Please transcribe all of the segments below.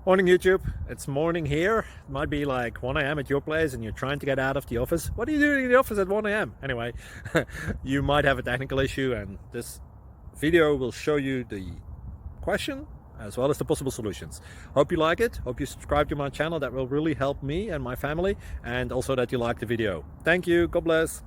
Morning YouTube, it's morning here. It might be like 1 a.m. at your place and you're trying to get out of the office. What are you doing in the office at 1 a.m.? Anyway, you might have a technical issue and this video will show you the question as well as the possible solutions. Hope you like it, hope you subscribe to my channel. That will really help me and my family, and also that you like the video. Thank you, God bless.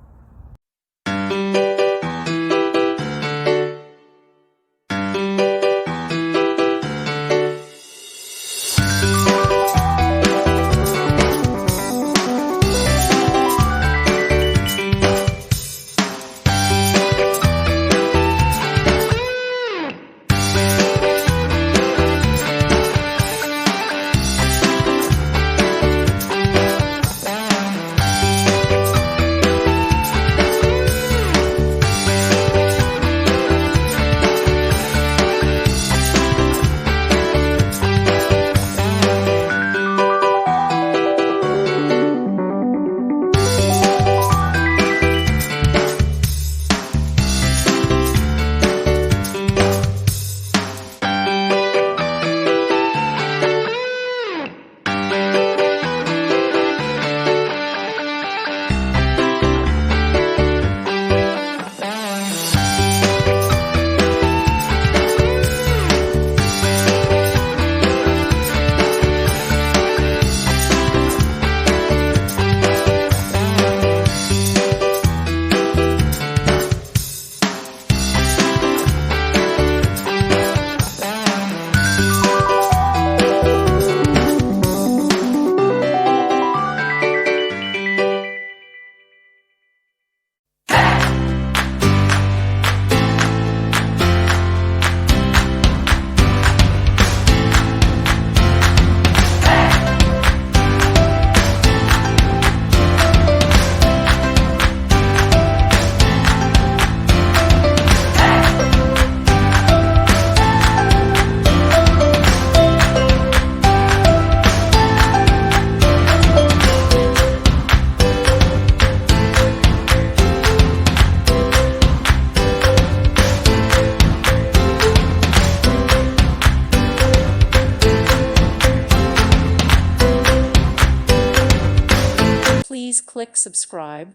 Please click subscribe.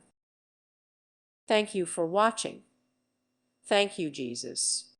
Thank you for watching. Thank you, Jesus.